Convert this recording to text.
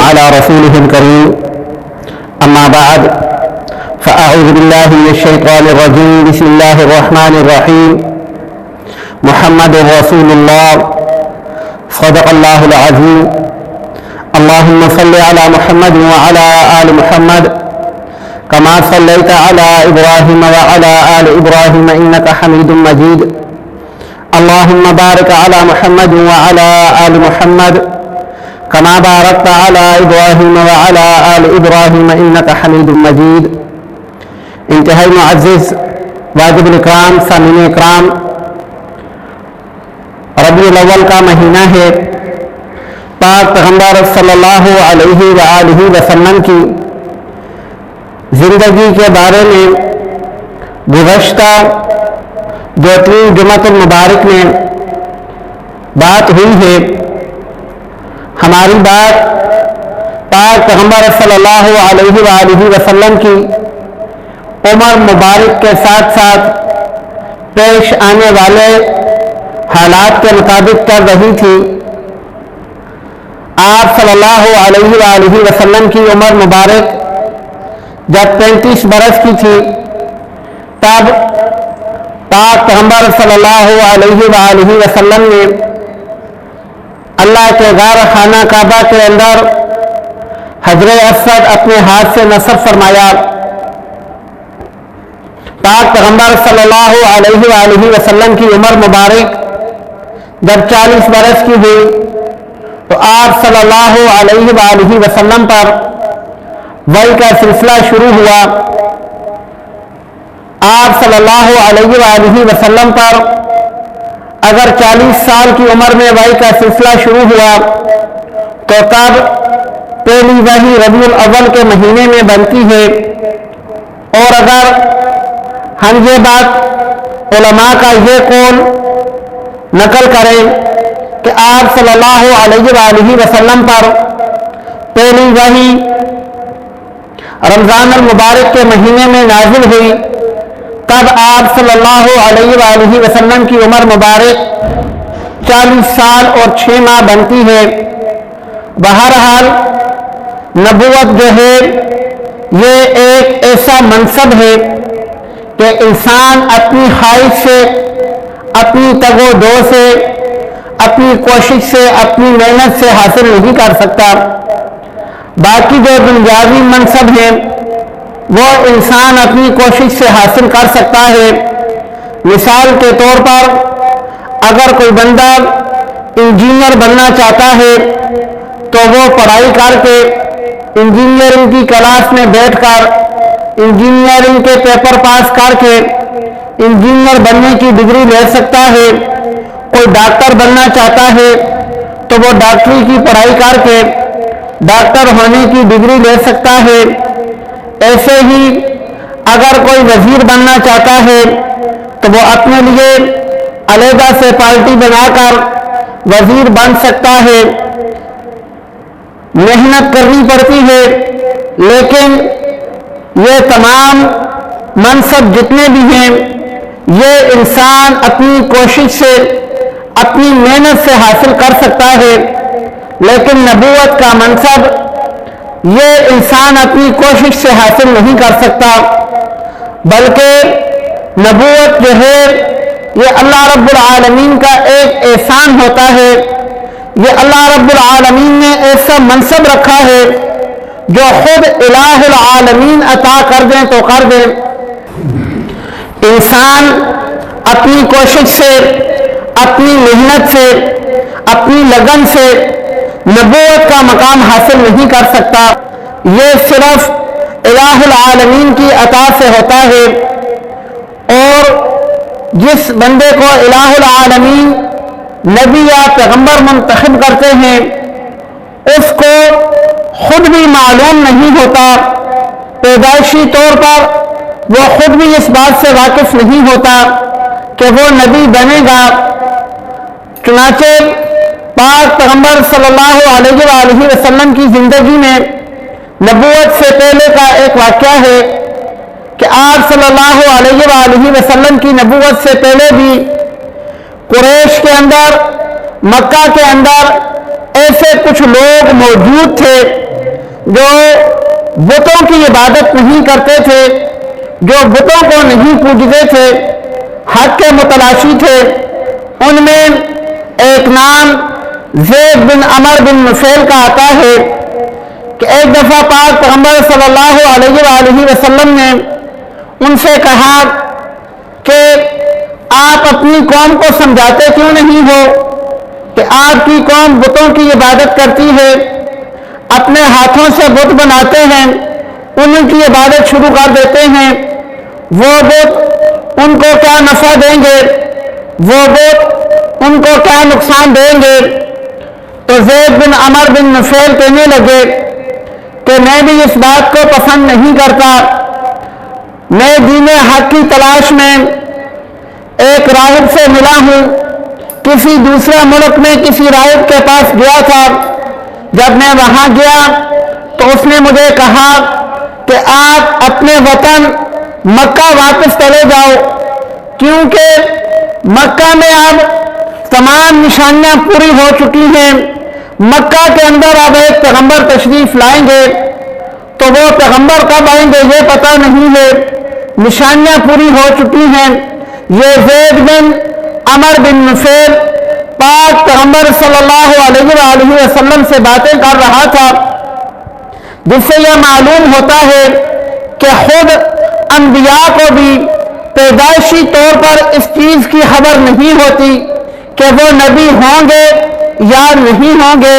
على رسوله الكريم أما بعد فأعوذ بالله من الشيطان الرجيم بسم الله الرحمن الرحيم محمد رسول الله صدق الله العظيم اللهم صل على محمد وعلى آل محمد كما صليت على إبراهيم وعلى آل إبراهيم إنك حميد مجيد اللهم بارك على محمد وعلى آل محمد كما باركت على إبراهيم وعلى آل إبراهيم إنك حميد مجيد. انتہائی معزز واجب الاکرام سامعین اکرام، ربیع الاول کا مہینہ ہے. پاک پیغمبر صلی اللہ علیہ وآلہ وسلم کی زندگی کے بارے میں گزشتہ دو تین جمعۃ المبارک میں بات ہوئی ہے. ہماری بات پاک پیغمبر صلی اللہ علیہ وآلہ وسلم کی عمر مبارک کے ساتھ ساتھ پیش آنے والے حالات کے مطابق کر رہی تھی. آپ صلی اللہ علیہ وآلہ وسلم کی عمر مبارک جب 35 برس کی تھی تب پاک پیغمبر صلی اللہ علیہ وآلہ وسلم نے اللہ کے غار خانہ کعبہ کے اندر حجر اسود اپنے ہاتھ سے نصب فرمایا. پاک پیغمبر صلی اللہ علیہ وآلہ وسلم کی عمر مبارک جب 40 برس کی ہوئی تو آپ صلی اللہ علیہ وآلہ وسلم پر وحی کا سلسلہ شروع ہوا. آپ صلی اللہ علیہ وآلہ وسلم پر اگر 40 سال کی عمر میں وحی کا سلسلہ شروع ہوا تو تب پہلی وحی ربیع الاول کے مہینے میں بنتی ہے. اور اگر ہم یہ بات علماء کا یہ قول نقل کریں کہ آپ صلی اللہ علیہ وآلہ وسلم پر پہلی وحی رمضان المبارک کے مہینے میں نازل ہوئی تب آپ صلی اللہ علیہ وآلہ وسلم کی عمر مبارک 40 سال اور 6 ماہ بنتی ہے. بہرحال نبوت جو ہے یہ ایک ایسا منصب ہے کہ انسان اپنی خواہش سے، اپنی تگ و دو سے، اپنی کوشش سے، اپنی محنت سے حاصل نہیں کر سکتا. باقی جو دنیاوی منصب ہیں وہ انسان اپنی کوشش سے حاصل کر سکتا ہے. مثال کے طور پر اگر کوئی بندہ انجینئر بننا چاہتا ہے تو وہ پڑھائی کر کے انجینئرنگ کی کلاس میں بیٹھ کر انجینئرنگ کے پیپر پاس کر کے انجینئر بننے کی ڈگری لے سکتا ہے. کوئی ڈاکٹر بننا چاہتا ہے تو وہ ڈاکٹری کی پڑھائی کر کے ڈاکٹر ہونے کی ڈگری لے سکتا ہے. ایسے ہی اگر کوئی وزیر بننا چاہتا ہے تو وہ اپنے لیے علیحدہ سے پارٹی بنا کر وزیر بن سکتا ہے. محنت کرنی پڑتی ہے، لیکن یہ تمام منصب جتنے بھی ہیں یہ انسان اپنی کوشش سے، اپنی محنت سے حاصل کر سکتا ہے. لیکن نبوت کا منصب یہ انسان اپنی کوشش سے حاصل نہیں کر سکتا، بلکہ نبوت جو ہے یہ اللہ رب العالمین کا ایک احسان ہوتا ہے. یہ اللہ رب العالمین نے ایسا منصب رکھا ہے جو خود الہ العالمین عطا کر دیں تو کر دیں. انسان اپنی کوشش سے، اپنی محنت سے، اپنی لگن سے نبوت کا مقام حاصل نہیں کر سکتا. یہ صرف الہ العالمین کی عطا سے ہوتا ہے. اور جس بندے کو الہ العالمین نبی یا پیغمبر منتخب کرتے ہیں اس کو خود بھی معلوم نہیں ہوتا، پیدائشی طور پر وہ خود بھی اس بات سے واقف نہیں ہوتا کہ وہ نبی بنے گا. چنانچہ پاک پیغمبر صلی اللہ علیہ وآلہ وسلم کی زندگی میں نبوت سے پہلے کا ایک واقعہ ہے کہ آپ صلی اللہ علیہ وآلہ وسلم کی نبوت سے پہلے بھی قریش کے اندر، مکہ کے اندر ایسے کچھ لوگ موجود تھے جو بتوں کی عبادت نہیں کرتے تھے، جو بتوں کو نہیں پوجتے تھے، حق کے متلاشی تھے، ان میں ایک نام زید بن عمر بن نفیل کا آتا ہے کہ ایک دفعہ پاک پیغمبر صلی اللہ علیہ وآلہ وسلم نے ان سے کہا کہ آپ اپنی قوم کو سمجھاتے کیوں نہیں ہو کہ آپ کی قوم بتوں کی عبادت کرتی ہے، اپنے ہاتھوں سے بت بناتے ہیں، ان کی عبادت شروع کر دیتے ہیں، وہ بت ان کو کیا نفع دیں گے، وہ بت ان کو کیا نقصان دیں گے؟ تو زید بن عمر بن نفیل کہنے لگے کہ میں بھی اس بات کو پسند نہیں کرتا، میں دین حق کی تلاش میں ایک راہب سے ملا ہوں، کسی دوسرے ملک میں کسی راہب کے پاس گیا تھا، جب میں وہاں گیا تو اس نے مجھے کہا کہ آپ اپنے وطن مکہ واپس چلے جاؤ، کیونکہ مکہ میں اب تمام نشانیاں پوری ہو چکی ہیں، مکہ کے اندر اب ایک پیغمبر تشریف لائیں گے، تو وہ پیغمبر کب آئیں گے یہ پتہ نہیں ہے، نشانیاں پوری ہو چکی ہیں۔ یہ زید بن عمر بن نفیل پاک پیغمبر صلی اللہ علیہ وآلہ وسلم سے باتیں کر رہا تھا، جس سے یہ معلوم ہوتا ہے کہ خود انبیاء کو بھی پیدائشی طور پر اس چیز کی خبر نہیں ہوتی کہ وہ نبی ہوں گے یا نہیں ہوں گے۔